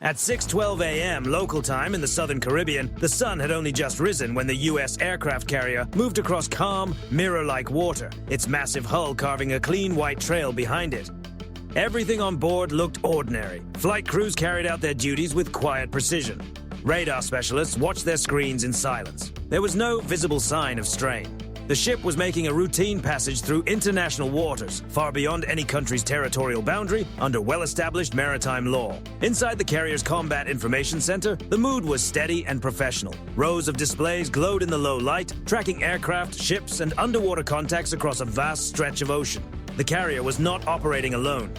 At 6:12 a.m. local time in the southern Caribbean, the sun had only just risen when the U.S. aircraft carrier moved across calm, mirror-like water, its massive hull carving a clean white trail behind it. Everything on board looked ordinary. Flight crews carried out their duties with quiet precision. Radar specialists watched their screens in silence. There was no visible sign of strain. The ship was making a routine passage through international waters, far beyond any country's territorial boundary, under well-established maritime law. Inside the carrier's Combat Information Center, the mood was steady and professional. Rows of displays glowed in the low light, tracking aircraft, ships, and underwater contacts across a vast stretch of ocean. The carrier was not operating alone.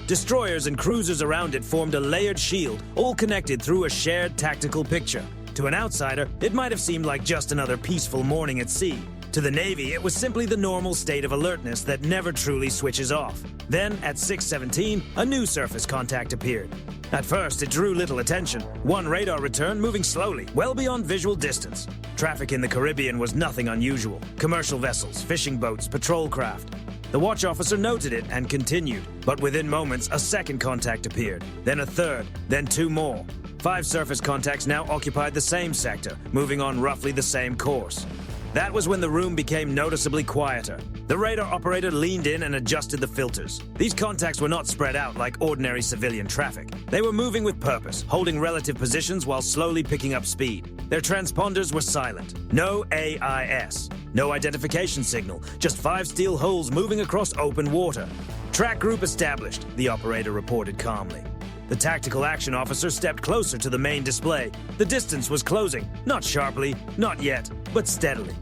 Destroyers and cruisers around it formed a layered shield, all connected through a shared tactical picture. To an outsider, it might have seemed like just another peaceful morning at sea. To the Navy, it was simply the normal state of alertness that never truly switches off. Then, at 6:17, a new surface contact appeared. At first, it drew little attention. One radar return moving slowly, well beyond visual distance. Traffic in the Caribbean was nothing unusual. Commercial vessels, fishing boats, patrol craft. The watch officer noted it and continued, but within moments, a second contact appeared. Then a third, then two more. 5 surface contacts now occupied the same sector, moving on roughly the same course. That was when the room became noticeably quieter. The radar operator leaned in and adjusted the filters. These contacts were not spread out like ordinary civilian traffic. They were moving with purpose, holding relative positions while slowly picking up speed. Their transponders were silent. No AIS. No identification signal. Just 5 steel holes moving across open water. Track group established, the operator reported calmly. The tactical action officer stepped closer to the main display. The distance was closing, not sharply, not yet, but steadily.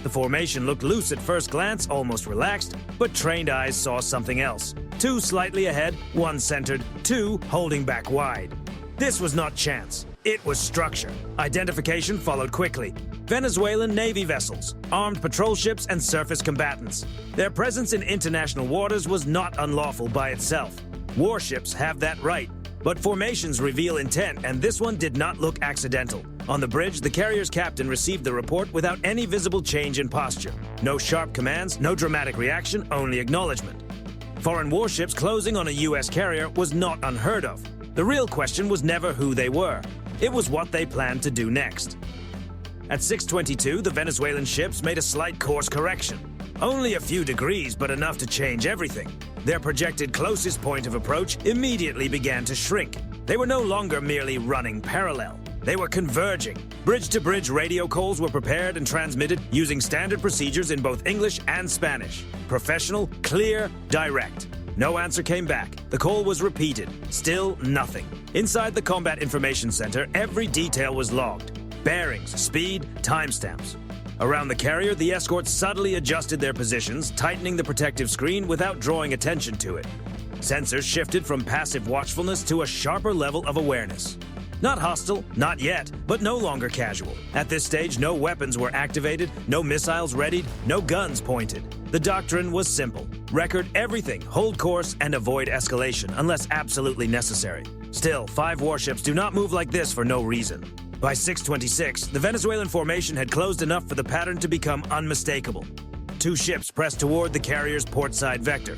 The formation looked loose at first glance, almost relaxed, but trained eyes saw something else. 2 slightly ahead, 1 centered, 2 holding back wide. This was not chance. It was structure. Identification followed quickly. Venezuelan Navy vessels, armed patrol ships, and surface combatants. Their presence in international waters was not unlawful by itself. Warships have that right. But formations reveal intent, and this one did not look accidental. On the bridge, the carrier's captain received the report without any visible change in posture. No sharp commands, no dramatic reaction, only acknowledgement. Foreign warships closing on a U.S. carrier was not unheard of. The real question was never who they were. It was what they planned to do next. At 6:22, the Venezuelan ships made a slight course correction. Only a few degrees, but enough to change everything. Their projected closest point of approach immediately began to shrink. They were no longer merely running parallel. They were converging. Bridge-to-bridge radio calls were prepared and transmitted using standard procedures in both English and Spanish. Professional, clear, direct. No answer came back. The call was repeated. Still nothing. Inside the Combat Information Center, every detail was logged. Bearings, speed, timestamps. Around the carrier, the escorts subtly adjusted their positions, tightening the protective screen without drawing attention to it. Sensors shifted from passive watchfulness to a sharper level of awareness. Not hostile, not yet, but no longer casual. At this stage, no weapons were activated, no missiles readied, no guns pointed. The doctrine was simple. Record everything, hold course, and avoid escalation unless absolutely necessary. Still, 5 warships do not move like this for no reason. By 6:26, the Venezuelan formation had closed enough for the pattern to become unmistakable. 2 ships pressed toward the carrier's portside vector.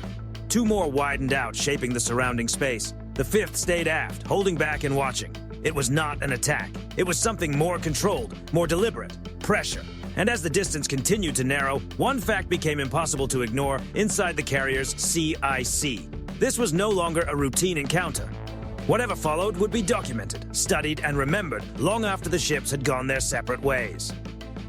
2 more widened out, shaping the surrounding space. The 5th stayed aft, holding back and watching. It was not an attack. It was something more controlled, more deliberate. Pressure. And as the distance continued to narrow, one fact became impossible to ignore inside the carrier's CIC. This was no longer a routine encounter. Whatever followed would be documented, studied, and remembered long after the ships had gone their separate ways.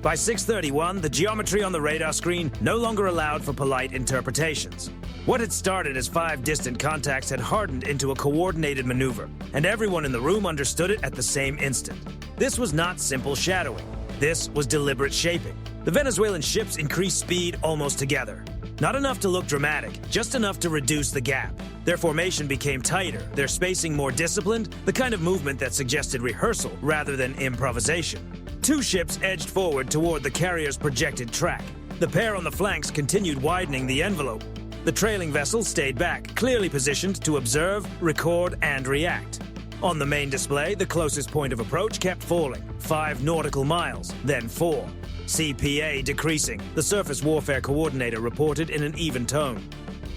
By 6:31, the geometry on the radar screen no longer allowed for polite interpretations. What had started as 5 distant contacts had hardened into a coordinated maneuver, and everyone in the room understood it at the same instant. This was not simple shadowing. This was deliberate shaping. The Venezuelan ships increased speed almost together. Not enough to look dramatic, just enough to reduce the gap. Their formation became tighter, their spacing more disciplined, the kind of movement that suggested rehearsal rather than improvisation. 2 ships edged forward toward the carrier's projected track. The pair on the flanks continued widening the envelope. The trailing vessel stayed back, clearly positioned to observe, record, and react. On the main display, the closest point of approach kept falling, 5 nautical miles, then 4. CPA decreasing, the surface warfare coordinator reported in an even tone.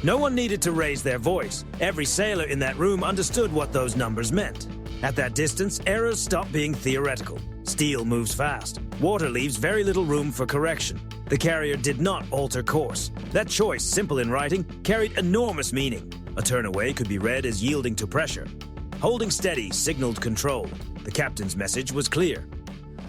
No one needed to raise their voice. Every sailor in that room understood what those numbers meant. At that distance, errors stop being theoretical. Steel moves fast. Water leaves very little room for correction. The carrier did not alter course. That choice, simple in writing, carried enormous meaning. A turn away could be read as yielding to pressure. Holding steady signaled control. The captain's message was clear.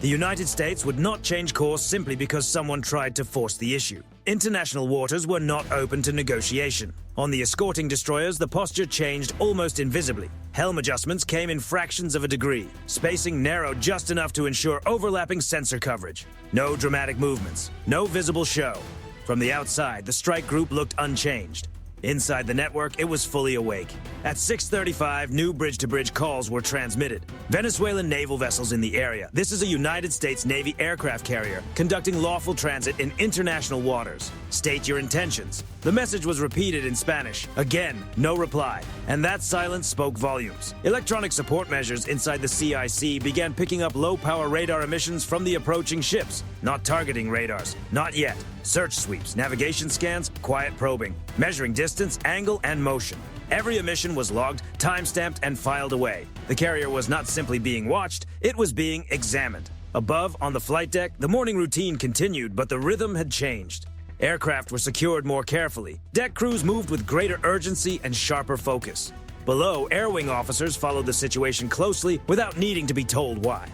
The United States would not change course simply because someone tried to force the issue. International waters were not open to negotiation. On the escorting destroyers, the posture changed almost invisibly. Helm adjustments came in fractions of a degree. Spacing narrowed just enough to ensure overlapping sensor coverage. No dramatic movements. No visible show. From the outside, the strike group looked unchanged. Inside the network, it was fully awake. At 6:35, new bridge-to-bridge calls were transmitted. Venezuelan naval vessels in the area. This is a United States Navy aircraft carrier conducting lawful transit in international waters. State your intentions. The message was repeated in Spanish. Again, no reply. And that silence spoke volumes. Electronic support measures inside the CIC began picking up low-power radar emissions from the approaching ships. Not targeting radars. Not yet. Search sweeps, navigation scans, quiet probing. Measuring distance, angle, and motion. Every emission was logged, time-stamped, and filed away. The carrier was not simply being watched, it was being examined. Above, on the flight deck, the morning routine continued, but the rhythm had changed. Aircraft were secured more carefully. Deck crews moved with greater urgency and sharper focus. Below, air wing officers followed the situation closely without needing to be told why.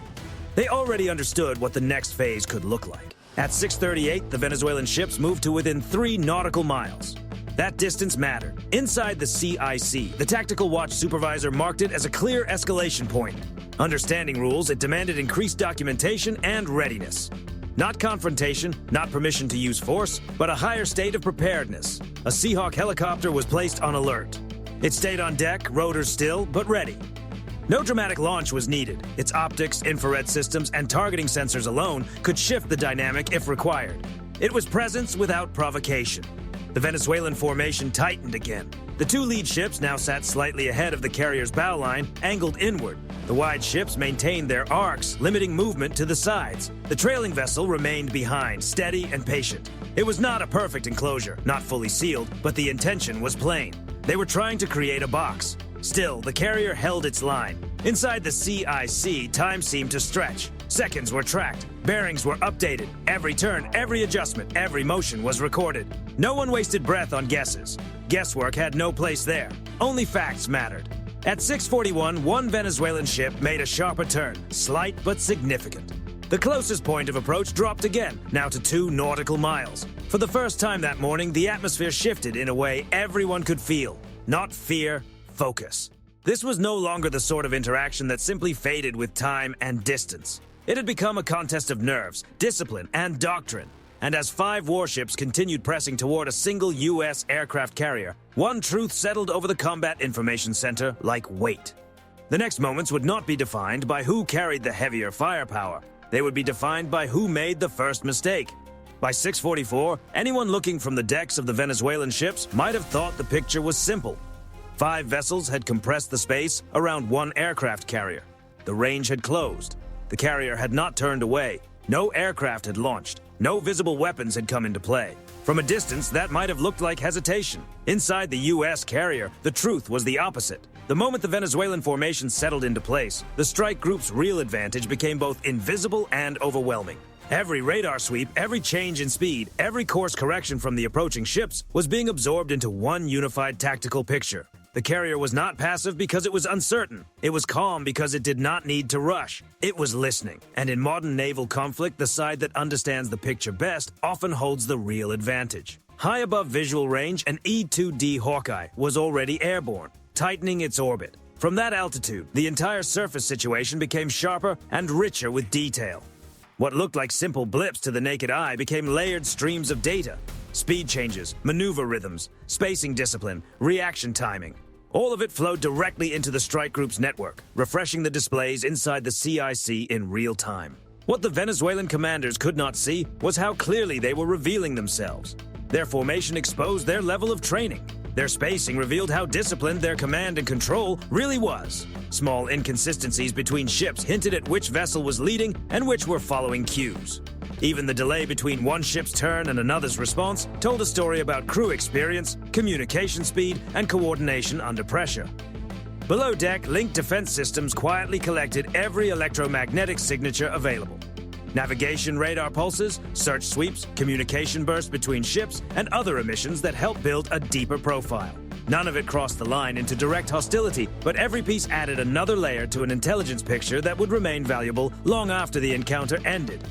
They already understood what the next phase could look like. At 6:38, the Venezuelan ships moved to within 3 nautical miles. That distance mattered. Inside the CIC, the tactical watch supervisor marked it as a clear escalation point. Understanding rules, it demanded increased documentation and readiness. Not confrontation, not permission to use force, but a higher state of preparedness. A Seahawk helicopter was placed on alert. It stayed on deck, rotors still, but ready. No dramatic launch was needed. Its optics, infrared systems, and targeting sensors alone could shift the dynamic if required. It was presence without provocation. The Venezuelan formation tightened again. The 2 lead ships now sat slightly ahead of the carrier's bow line, angled inward. The wide ships maintained their arcs, limiting movement to the sides. The trailing vessel remained behind, steady and patient. It was not a perfect enclosure, not fully sealed, but the intention was plain. They were trying to create a box. Still, the carrier held its line. Inside the CIC, time seemed to stretch. Seconds were tracked. Bearings were updated. Every turn, every adjustment, every motion was recorded. No one wasted breath on guesses. Guesswork had no place there. Only facts mattered. At 6:41, one Venezuelan ship made a sharper turn, slight but significant. The closest point of approach dropped again, now to 2 nautical miles. For the first time that morning, the atmosphere shifted in a way everyone could feel. Not fear, focus. This was no longer the sort of interaction that simply faded with time and distance. It had become a contest of nerves, discipline, and doctrine. And as 5 warships continued pressing toward a single U.S. aircraft carrier, one truth settled over the Combat Information Center like weight. The next moments would not be defined by who carried the heavier firepower. They would be defined by who made the first mistake. By 6:44, anyone looking from the decks of the Venezuelan ships might have thought the picture was simple. 5 vessels had compressed the space around one aircraft carrier. The range had closed. The carrier had not turned away. No aircraft had launched. No visible weapons had come into play. From a distance, that might have looked like hesitation. Inside the U.S. carrier, the truth was the opposite. The moment the Venezuelan formation settled into place, the strike group's real advantage became both invisible and overwhelming. Every radar sweep, every change in speed, every course correction from the approaching ships was being absorbed into one unified tactical picture. The carrier was not passive because it was uncertain. It was calm because it did not need to rush. It was listening. And in modern naval conflict, the side that understands the picture best often holds the real advantage. High above visual range, an E-2D Hawkeye was already airborne, tightening its orbit. From that altitude, the entire surface situation became sharper and richer with detail. What looked like simple blips to the naked eye became layered streams of data. Speed changes, maneuver rhythms, spacing discipline, reaction timing. All of it flowed directly into the strike group's network, refreshing the displays inside the CIC in real time. What the Venezuelan commanders could not see was how clearly they were revealing themselves. Their formation exposed their level of training. Their spacing revealed how disciplined their command and control really was. Small inconsistencies between ships hinted at which vessel was leading and which were following cues. Even the delay between one ship's turn and another's response told a story about crew experience, communication speed, and coordination under pressure. Below deck, linked defense systems quietly collected every electromagnetic signature available. Navigation radar pulses, search sweeps, communication bursts between ships, and other emissions that help build a deeper profile. None of it crossed the line into direct hostility, but every piece added another layer to an intelligence picture that would remain valuable long after the encounter ended.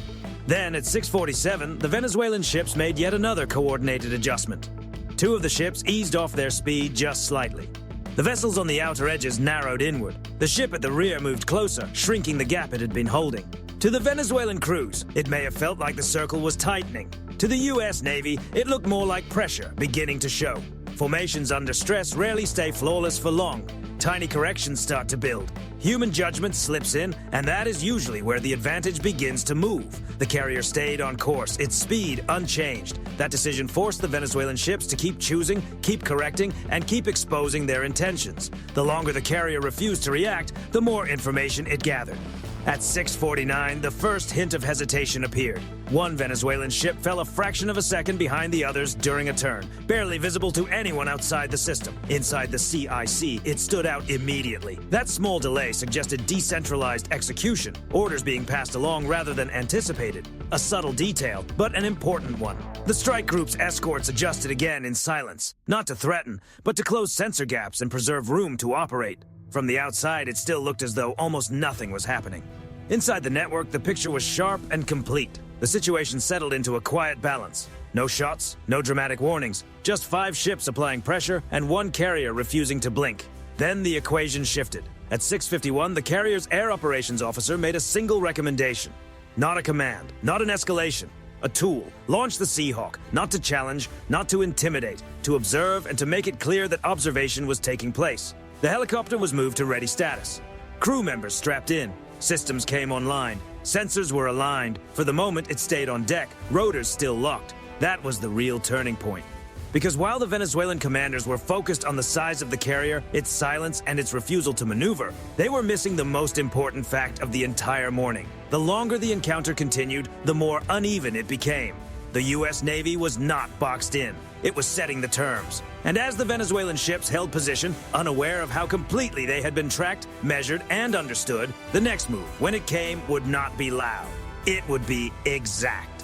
Then, at 6:47, the Venezuelan ships made yet another coordinated adjustment. Two of the ships eased off their speed just slightly. The vessels on the outer edges narrowed inward. The ship at the rear moved closer, shrinking the gap it had been holding. To the Venezuelan crews, it may have felt like the circle was tightening. To the U.S. Navy, it looked more like pressure beginning to show. Formations under stress rarely stay flawless for long. Tiny corrections start to build. Human judgment slips in, and that is usually where the advantage begins to move. The carrier stayed on course, its speed unchanged. That decision forced the Venezuelan ships to keep choosing, keep correcting, and keep exposing their intentions. The longer the carrier refused to react, the more information it gathered. At 6:49, the first hint of hesitation appeared. One Venezuelan ship fell a fraction of a second behind the others during a turn, barely visible to anyone outside the system. Inside the CIC, it stood out immediately. That small delay suggested decentralized execution, orders being passed along rather than anticipated. A subtle detail, but an important one. The strike group's escorts adjusted again in silence, not to threaten, but to close sensor gaps and preserve room to operate. From the outside, it still looked as though almost nothing was happening. Inside the network, the picture was sharp and complete. The situation settled into a quiet balance. No shots, no dramatic warnings, just 5 ships applying pressure and 1 carrier refusing to blink. Then the equation shifted. At 6:51, the carrier's air operations officer made a single recommendation. Not a command, not an escalation. A tool. Launch the Seahawk, not to challenge, not to intimidate, to observe and to make it clear that observation was taking place. The helicopter was moved to ready status. Crew members strapped in. Systems came online. Sensors were aligned. For the moment, it stayed on deck, rotors still locked. That was the real turning point. Because while the Venezuelan commanders were focused on the size of the carrier, its silence, and its refusal to maneuver, they were missing the most important fact of the entire morning. The longer the encounter continued, the more uneven it became. The U.S. Navy was not boxed in. It was setting the terms. And as the Venezuelan ships held position, unaware of how completely they had been tracked, measured, and understood, the next move, when it came, would not be loud. It would be exact.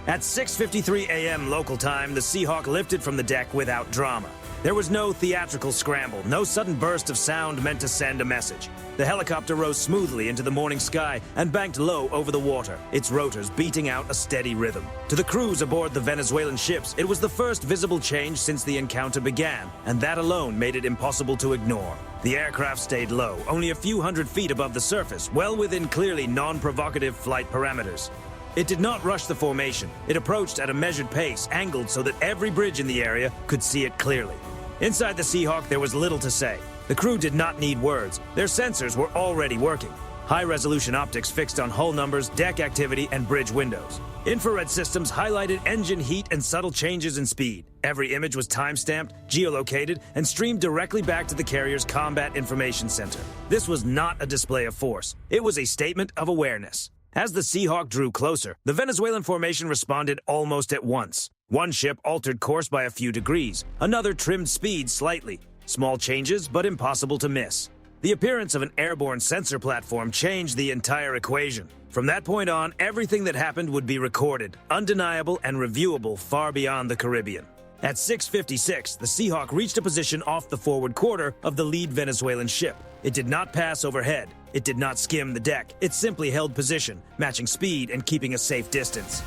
At 6:53 a.m. local time, the Seahawk lifted from the deck without drama. There was no theatrical scramble, no sudden burst of sound meant to send a message. The helicopter rose smoothly into the morning sky and banked low over the water, its rotors beating out a steady rhythm. To the crews aboard the Venezuelan ships, it was the first visible change since the encounter began, and that alone made it impossible to ignore. The aircraft stayed low, only a few hundred feet above the surface, well within clearly non-provocative flight parameters. It did not rush the formation. It approached at a measured pace, angled so that every bridge in the area could see it clearly. Inside the Seahawk, there was little to say. The crew did not need words. Their sensors were already working. High-resolution optics fixed on hull numbers, deck activity, and bridge windows. Infrared systems highlighted engine heat and subtle changes in speed. Every image was time-stamped, geolocated, and streamed directly back to the carrier's Combat Information Center. This was not a display of force. It was a statement of awareness. As the Seahawk drew closer, the Venezuelan formation responded almost at once. One ship altered course by a few degrees. Another trimmed speed slightly. Small changes, but impossible to miss. The appearance of an airborne sensor platform changed the entire equation. From that point on, everything that happened would be recorded, undeniable and reviewable far beyond the Caribbean. At 6:56, the Seahawk reached a position off the forward quarter of the lead Venezuelan ship. It did not pass overhead. It did not skim the deck. It simply held position, matching speed and keeping a safe distance.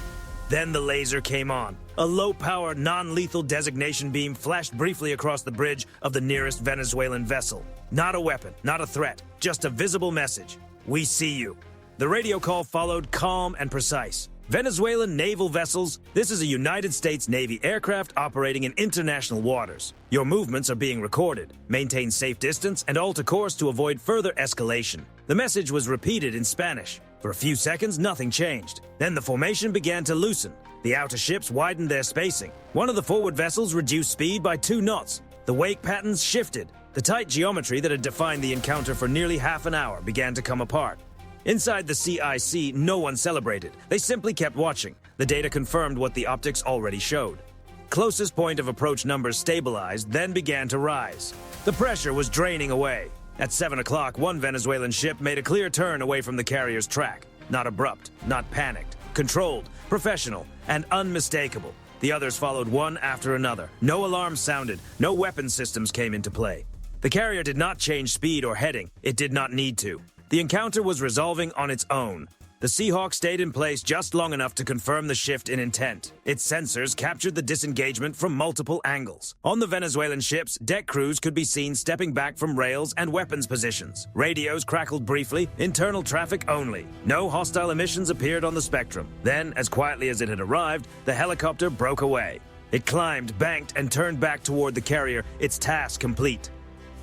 Then the laser came on. A low-power, non-lethal designation beam flashed briefly across the bridge of the nearest Venezuelan vessel. Not a weapon, not a threat, just a visible message. We see you. The radio call followed, calm and precise. Venezuelan naval vessels, this is a United States Navy aircraft operating in international waters. Your movements are being recorded. Maintain safe distance and alter course to avoid further escalation. The message was repeated in Spanish. For a few seconds, nothing changed. Then the formation began to loosen. The outer ships widened their spacing. One of the forward vessels reduced speed by 2 knots. The wake patterns shifted. The tight geometry that had defined the encounter for nearly half an hour began to come apart. Inside the CIC, no one celebrated. They simply kept watching. The data confirmed what the optics already showed. Closest point of approach numbers stabilized, then began to rise. The pressure was draining away. At 7 o'clock, one Venezuelan ship made a clear turn away from the carrier's track. Not abrupt, not panicked, controlled, professional, and unmistakable. The others followed one after another. No alarms sounded, no weapon systems came into play. The carrier did not change speed or heading. It did not need to. The encounter was resolving on its own. The Seahawk stayed in place just long enough to confirm the shift in intent. Its sensors captured the disengagement from multiple angles. On the Venezuelan ships, deck crews could be seen stepping back from rails and weapons positions. Radios crackled briefly, internal traffic only. No hostile emissions appeared on the spectrum. Then, as quietly as it had arrived, the helicopter broke away. It climbed, banked, and turned back toward the carrier, its task complete.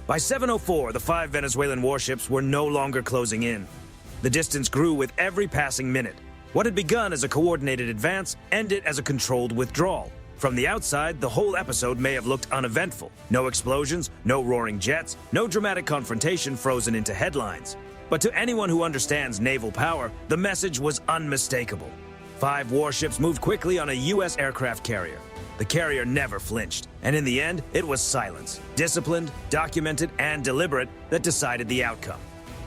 By 7:04, the 5 Venezuelan warships were no longer closing in. The distance grew with every passing minute. What had begun as a coordinated advance ended as a controlled withdrawal. From the outside, the whole episode may have looked uneventful. No explosions, no roaring jets, no dramatic confrontation frozen into headlines. But to anyone who understands naval power, the message was unmistakable. 5 warships moved quickly on a U.S. aircraft carrier. The carrier never flinched, and in the end, it was silence, disciplined, documented, and deliberate, that decided the outcome.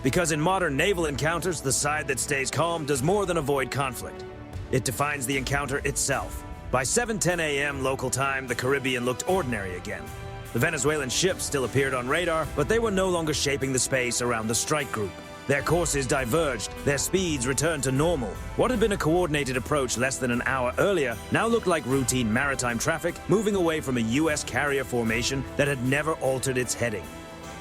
Because in modern naval encounters, the side that stays calm does more than avoid conflict. It defines the encounter itself. By 7:10 a.m. local time, the Caribbean looked ordinary again. The Venezuelan ships still appeared on radar, but they were no longer shaping the space around the strike group. Their courses diverged, their speeds returned to normal. What had been a coordinated approach less than an hour earlier now looked like routine maritime traffic moving away from a U.S. carrier formation that had never altered its heading.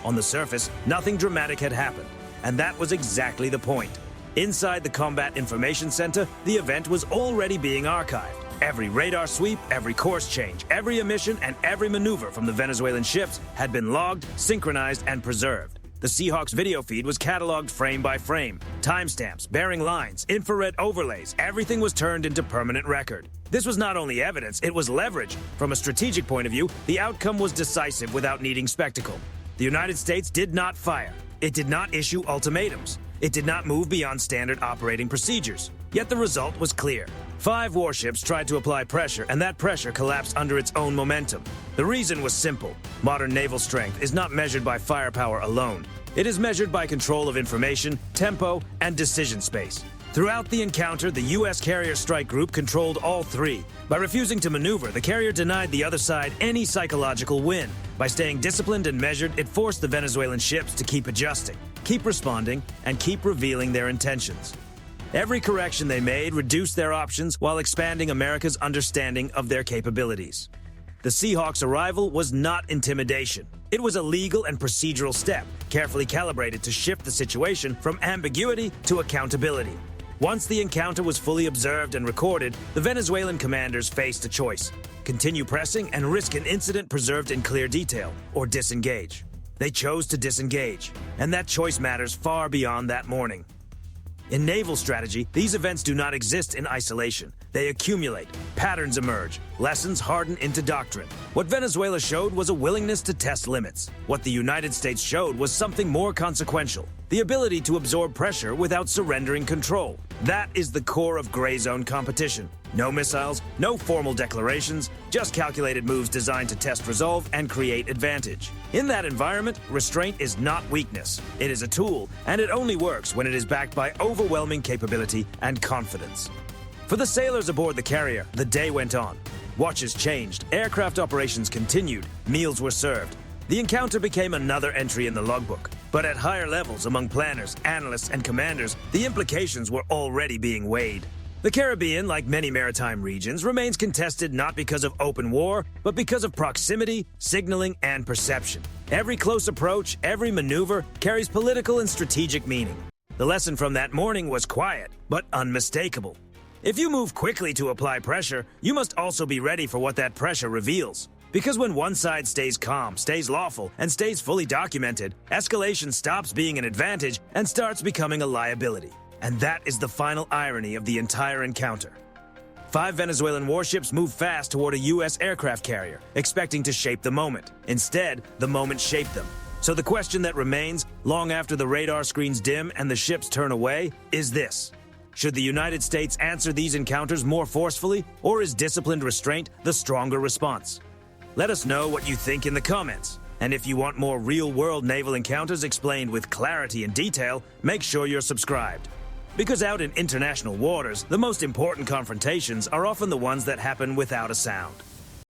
On the surface, nothing dramatic had happened. And that was exactly the point. Inside the Combat Information Center, the event was already being archived. Every radar sweep, every course change, every emission, and every maneuver from the Venezuelan ships had been logged, synchronized, and preserved. The Seahawks video feed was cataloged frame by frame. Timestamps, bearing lines, infrared overlays, everything was turned into permanent record. This was not only evidence, it was leverage. From a strategic point of view, the outcome was decisive without needing spectacle. The United States did not fire. It did not issue ultimatums. It did not move beyond standard operating procedures. Yet the result was clear. 5 warships tried to apply pressure, and that pressure collapsed under its own momentum. The reason was simple. Modern naval strength is not measured by firepower alone. It is measured by control of information, tempo, and decision space. Throughout the encounter, the U.S. carrier strike group controlled all 3. By refusing to maneuver, the carrier denied the other side any psychological win. By staying disciplined and measured, it forced the Venezuelan ships to keep adjusting, keep responding, and keep revealing their intentions. Every correction they made reduced their options while expanding America's understanding of their capabilities. The Seahawks' arrival was not intimidation. It was a legal and procedural step, carefully calibrated to shift the situation from ambiguity to accountability. Once the encounter was fully observed and recorded, the Venezuelan commanders faced a choice: continue pressing and risk an incident preserved in clear detail, or disengage. They chose to disengage, and that choice matters far beyond that morning. In naval strategy, these events do not exist in isolation. They accumulate, patterns emerge, lessons harden into doctrine. What Venezuela showed was a willingness to test limits. What the United States showed was something more consequential: the ability to absorb pressure without surrendering control. That is the core of gray zone competition. No missiles, no formal declarations, just calculated moves designed to test resolve and create advantage. In that environment, restraint is not weakness. It is a tool, and it only works when it is backed by overwhelming capability and confidence. For the sailors aboard the carrier, the day went on. Watches changed, aircraft operations continued, meals were served. The encounter became another entry in the logbook. But at higher levels among planners, analysts, and commanders, the implications were already being weighed. The Caribbean, like many maritime regions, remains contested not because of open war, but because of proximity, signaling, and perception. Every close approach, every maneuver, carries political and strategic meaning. The lesson from that morning was quiet, but unmistakable. If you move quickly to apply pressure, you must also be ready for what that pressure reveals. Because when one side stays calm, stays lawful, and stays fully documented, escalation stops being an advantage and starts becoming a liability. And that is the final irony of the entire encounter. 5 Venezuelan warships moved fast toward a U.S. aircraft carrier, expecting to shape the moment. Instead, the moment shaped them. So the question that remains, long after the radar screens dim and the ships turn away, is this: should the United States answer these encounters more forcefully, or is disciplined restraint the stronger response? Let us know what you think in the comments. And if you want more real-world naval encounters explained with clarity and detail, make sure you're subscribed. Because out in international waters, the most important confrontations are often the ones that happen without a sound.